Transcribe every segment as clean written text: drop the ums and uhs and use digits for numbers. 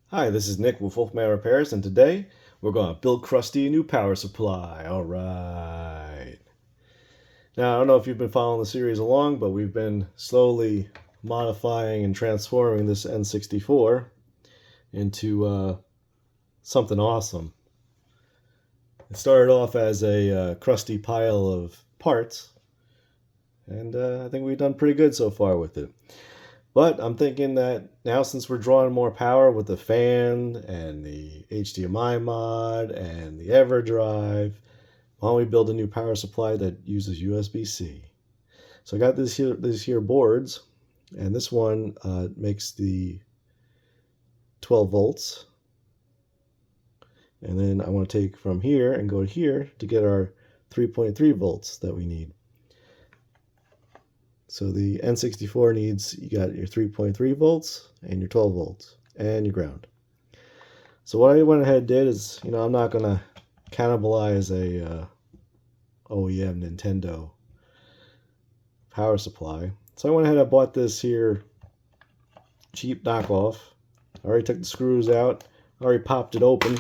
Hi, this is Nick with Wolfman Repairs, and today we're going to build Crusty a new power supply. All right. Now, I don't know if you've been following the series along, but we've been slowly modifying and transforming this N64 into something awesome. It started off as a crusty pile of parts, and I think we've done pretty good so far with it. But I'm thinking that now, since we're drawing more power with the fan and the HDMI mod and the EverDrive, why don't we build a new power supply that uses USB-C? So I got these here boards, and this one makes the 12 volts. And then I want to take from here and go here to get our 3.3 volts that we need. So the N64 needs, you got your 3.3 volts and your 12 volts and your ground. So what I went ahead and did is, I'm not going to cannibalize a OEM Nintendo power supply. So I went ahead and bought this here cheap knockoff. I already took the screws out, already popped it open,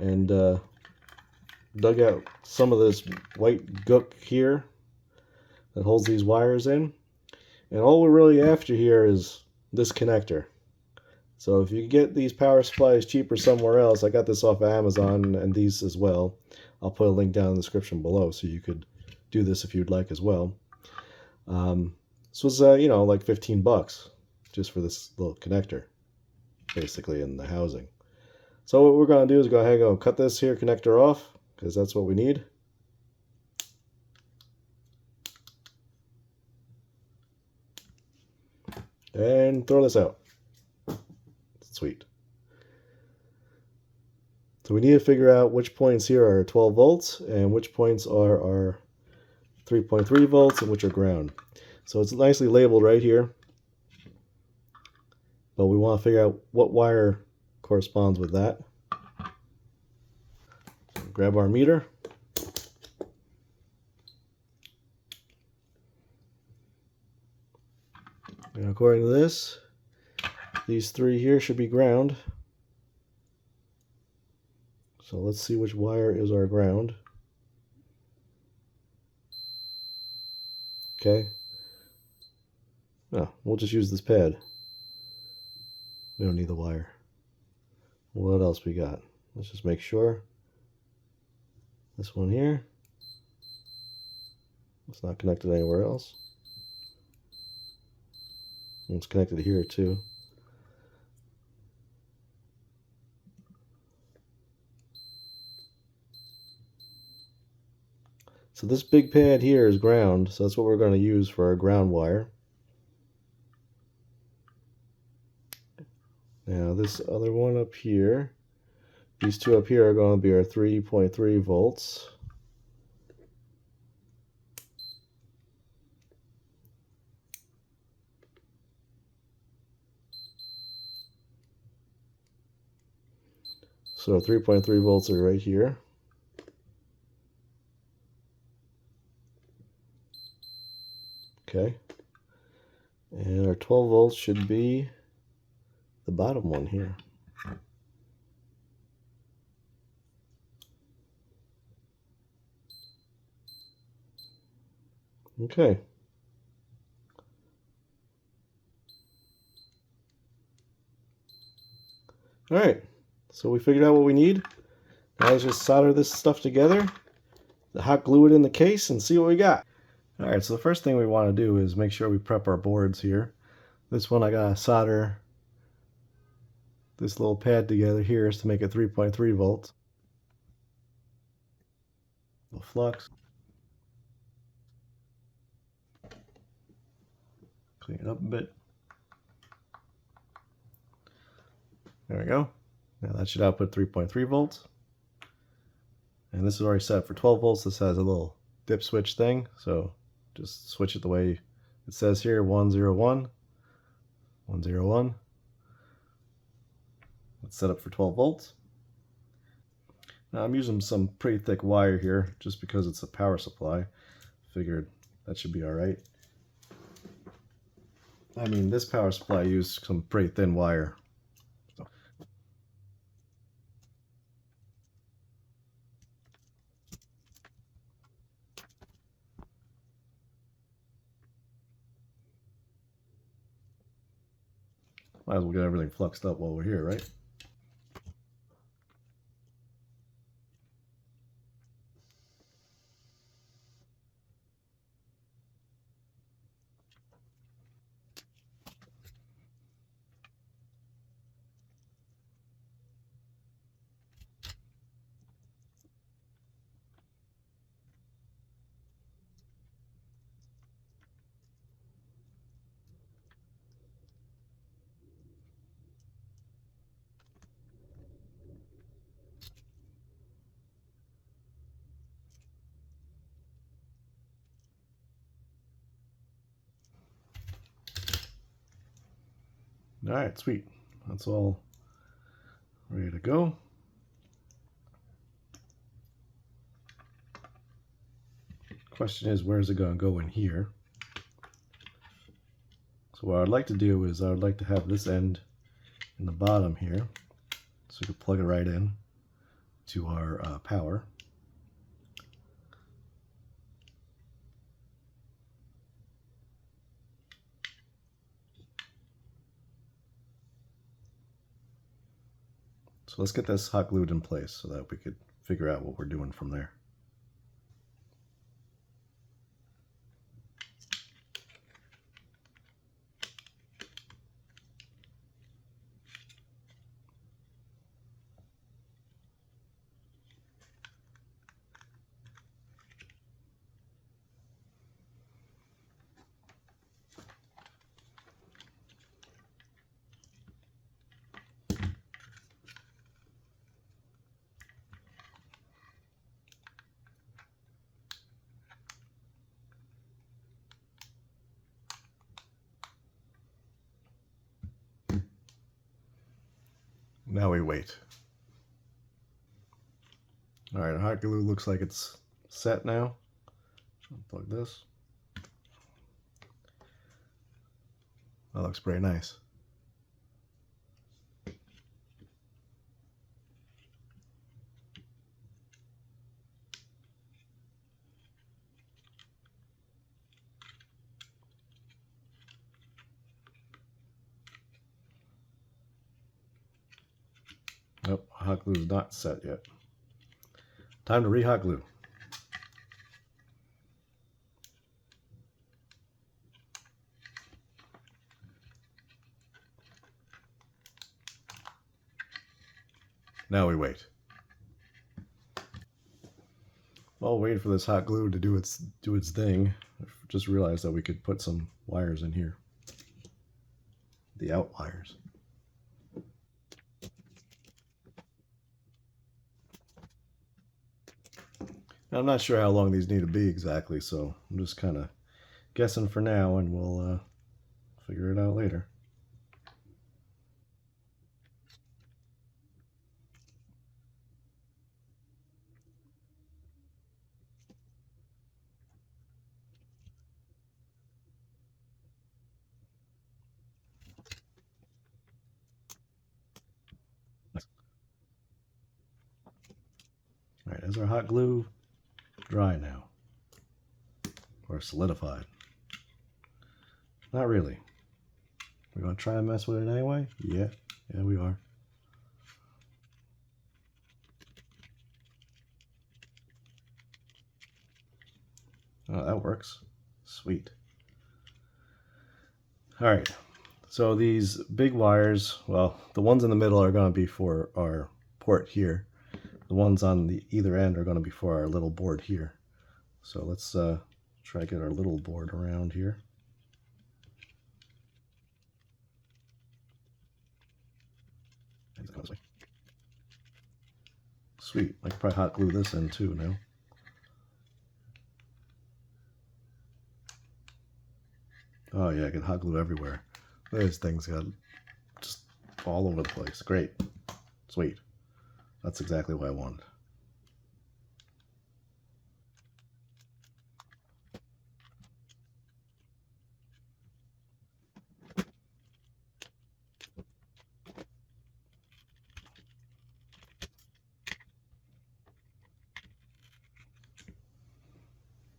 and dug out some of this white gook here that holds these wires in. And all we're really after here is this connector. So if you get these power supplies cheaper somewhere else, I got this off of Amazon and these as well. I'll put a link down in the description below so you could do this if you'd like as well. This was, like 15 bucks just for this little connector, basically, in the housing. So what we're going to do is go ahead and go cut this here connector off, because that's what we need. And throw this out. Sweet. So we need to figure out which points here are 12 volts and which points are our 3.3 volts and which are ground. So it's nicely labeled right here, but we want to figure out what wire corresponds with that. So grab our meter. And according to this, these three here should be ground. So let's see which wire is our ground. Okay. Oh, we'll just use this pad. We don't need the wire. What else we got? Let's just make sure. This one here. It's not connected anywhere else. It's connected here too. So this big pad here is ground, so that's what we're going to use for our ground wire. Now this other one up here, these two up here are going to be our 3.3 volts. So 3.3 volts are right here. Okay. And our 12 volts should be the bottom one here. Okay. All right. So we figured out what we need. Now let's just solder this stuff together, hot glue it in the case, and see what we got. All right, so the first thing we want to do is make sure we prep our boards here. This one I gotta solder this little pad together here is to make it 3.3 volts. The flux. Clean it up a bit. There we go. Now that should output 3.3 volts. And this is already set for 12 volts. This has a little dip switch thing, so just switch it the way it says here, 101, 101. It's set up for 12 volts. Now I'm using some pretty thick wire here just because it's a power supply. Figured that should be all right. I mean, this power supply used some pretty thin wire. So Might as well get everything fluxed up while we're here, right? All right, sweet. That's all ready to go. Question is, where's it going to go in here? So what I'd like to do is I would like to have this end in the bottom here, so we can plug it right in to our power. So let's get this hot glued in place so that we could figure out what we're doing from there. Now we wait. All right, hot glue looks like it's set now. Unplug this. That looks pretty nice. Nope, hot glue is not set yet. Time to re-hot glue. Now we wait. While waiting for this hot glue to do its thing, I just realized that we could put some wires in here. The out wires. Now, I'm not sure how long these need to be exactly, so I'm just kind of guessing for now, and we'll figure it out later. All right, is our hot glue dry now? Or solidified? Not really. We're going to try and mess with it anyway? Yeah, we are. Oh, that works. Sweet. All right, so these big wires, well, the ones in the middle are going to be for our port here. The ones on the either end are going to be for our little board here. So let's try to get our little board around here. Sweet, I can probably hot glue this in too now. Oh yeah, I can hot glue everywhere. Those things got just all over the place. Great. Sweet. That's exactly what I wanted.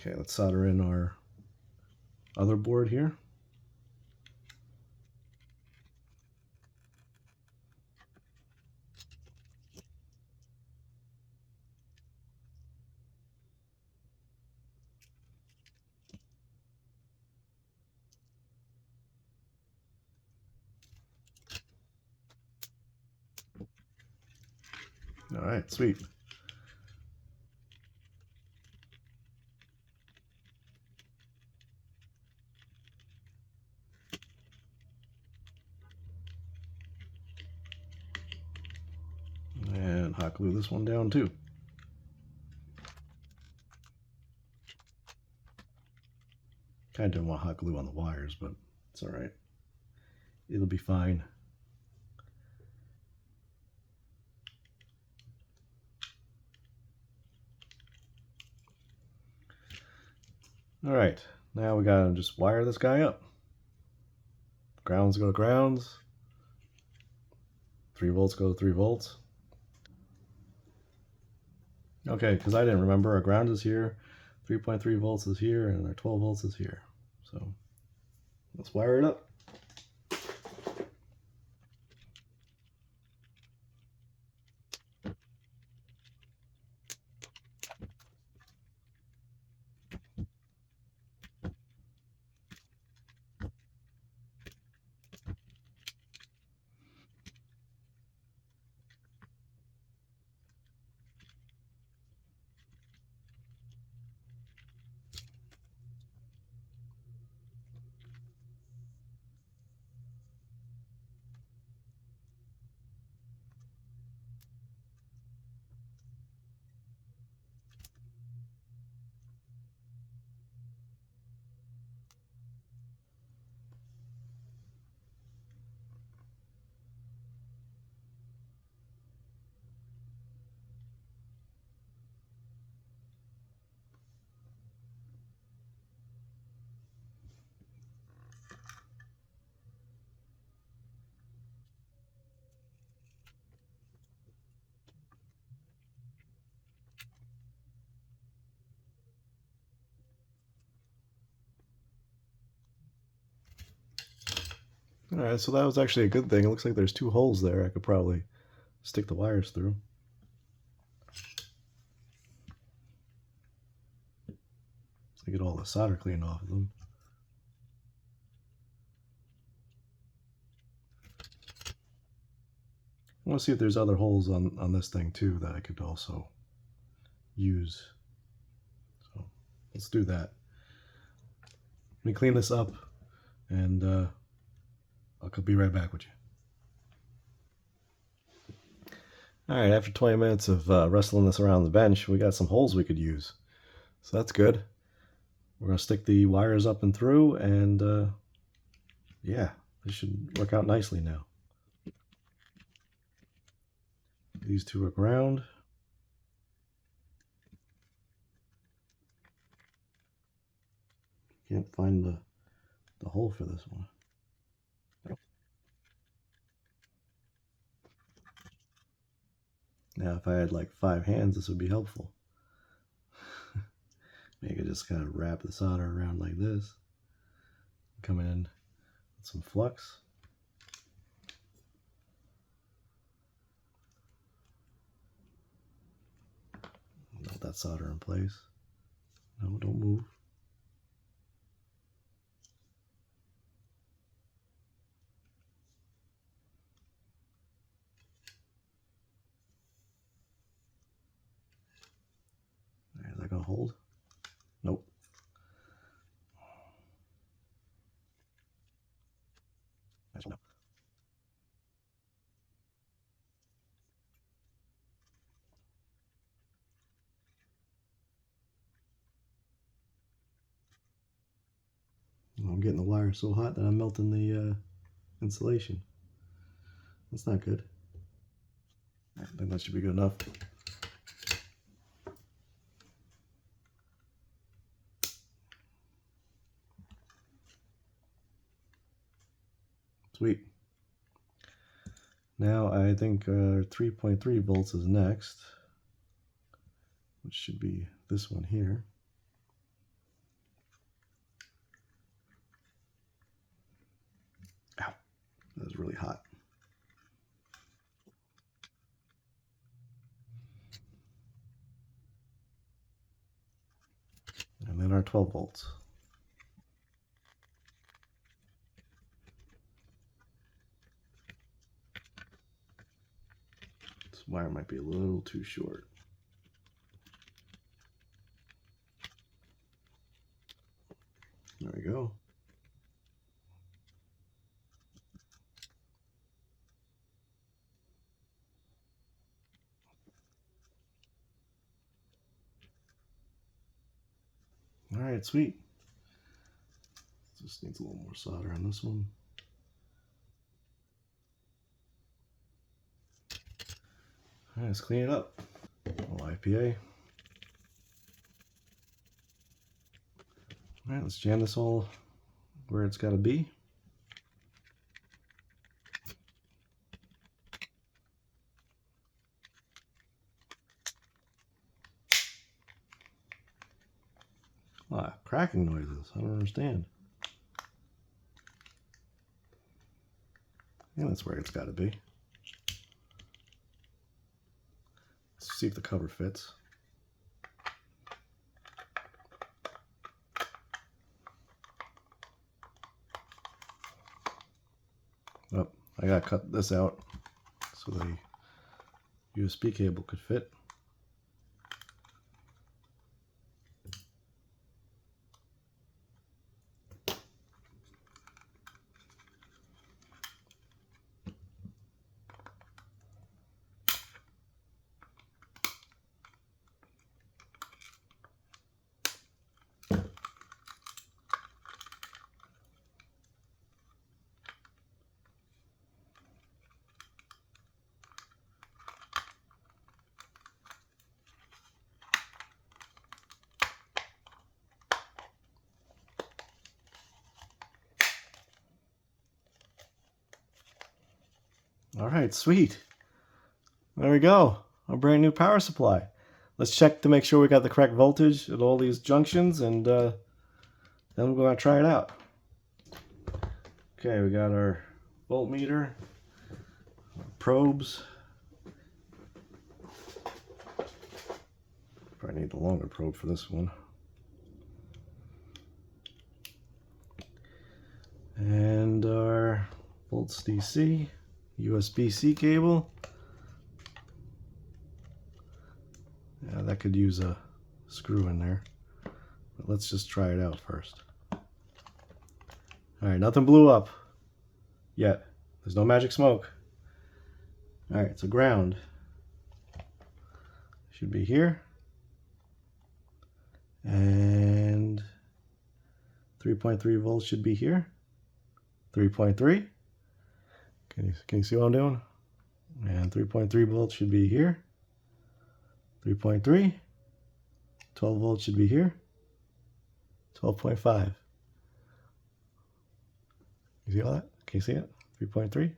Okay, let's solder in our other board here. All right, sweet. And hot glue this one down too. Kind of didn't want hot glue on the wires, but it's all right. It'll be fine. All right, now we gotta just wire this guy up. Grounds go to grounds. 3 volts go to 3 volts. Okay, because I didn't remember, our ground is here, 3.3 volts is here, and our 12 volts is here. So let's wire it up. All right, so that was actually a good thing. It looks like there's 2 holes there I could probably stick the wires through. So I get all the solder cleaned off of them. I want to see if there's other holes on this thing too that I could also use. So let's do that. Let me clean this up and I'll be right back with you. All right, after 20 minutes of wrestling this around the bench, we got some holes we could use. So that's good. We're going to stick the wires up and through, and yeah, this should work out nicely now. These 2 are ground. Can't find the hole for this one. Now, if I had like 5 hands, this would be helpful. Maybe I could just kind of wrap the solder around like this. Come in with some flux. Melt that solder in place. No, don't move. Is that gonna hold? Nope. Nice one. I'm getting the wire so hot that I'm melting the insulation. That's not good. I think that should be good enough. Sweet. Now I think 3.3 volts is next, which should be this one here. Ow, that was really hot. And then our 12 volts. This wire might be a little too short. There we go. All right, sweet. Just needs a little more solder on this one. All right, let's clean it up. A little IPA. All right, let's jam this all where it's got to be. Ah, cracking noises. I don't understand. Yeah, that's where it's got to be. Let's see if the cover fits. Oh, I gotta cut this out so the USB cable could fit. All right, sweet. There we go. A brand new power supply. Let's check to make sure we got the correct voltage at all these junctions, and then we're going to try it out. Okay, we got our voltmeter, our probes. Probably need a longer probe for this one. And our volts DC. USBC cable. Yeah, that could use a screw in there. But let's just try it out first. Alright, nothing blew up yet. There's no magic smoke. Alright, so ground should be here. And 3.3 volts should be here. 3.3. Can you see what I'm doing? And 3.3 volts should be here. 3.3. 12 volts should be here. 12.5. You see all that? Can you see it? 3.3.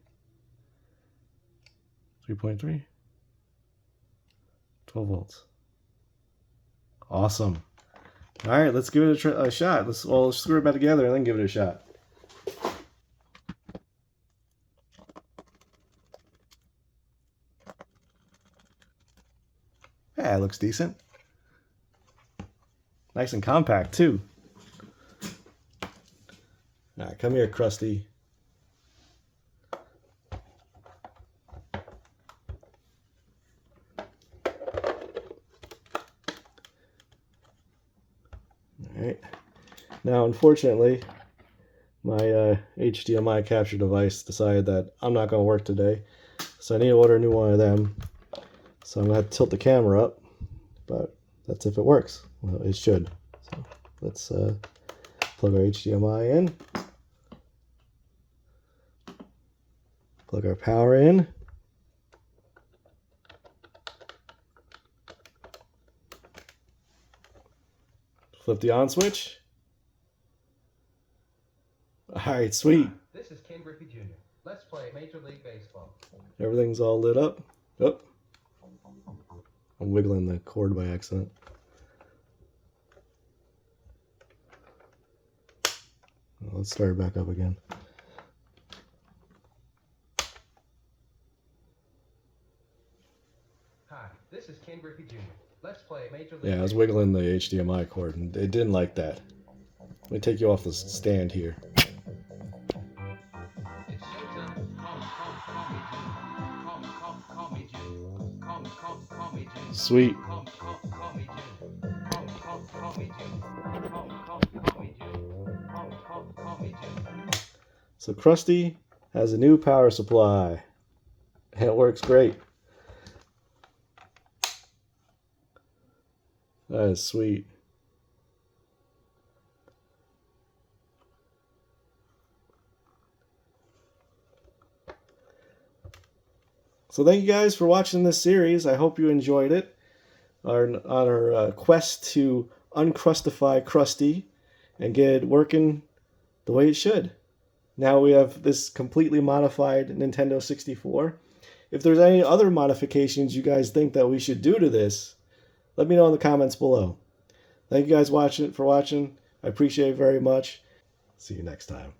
3.3. 12 volts. Awesome. All right, let's give it a shot. Let's screw it back together and then give it a shot. Yeah, it looks decent. Nice and compact, too. All right, come here, Crusty. Alright. Now, unfortunately, my HDMI capture device decided that I'm not going to work today, so I need to order a new one of them. So I'm going to have to tilt the camera up, but that's if it works. Well, it should. So let's plug our HDMI in. Plug our power in. Flip the on switch. Alright, sweet. This is Ken Griffey Jr. Let's play Major League Baseball. Everything's all lit up. Oh. I'm wiggling the cord by accident. Well, let's start it back up again. Hi, this is Ken Griffey Jr. Let's play Major League. Yeah, I was wiggling the HDMI cord and it didn't like that. Let me take you off the stand here. It's showtime. Call me Jim. Sweet. So Crusty has a new power supply. And it works great. That is sweet. So thank you guys for watching this series. I hope you enjoyed it. On our quest to uncrustify Crusty and get it working the way it should. Now we have this completely modified Nintendo 64. If there's any other modifications you guys think that we should do to this, let me know in the comments below. Thank you guys for watching. I appreciate it very much. See you next time.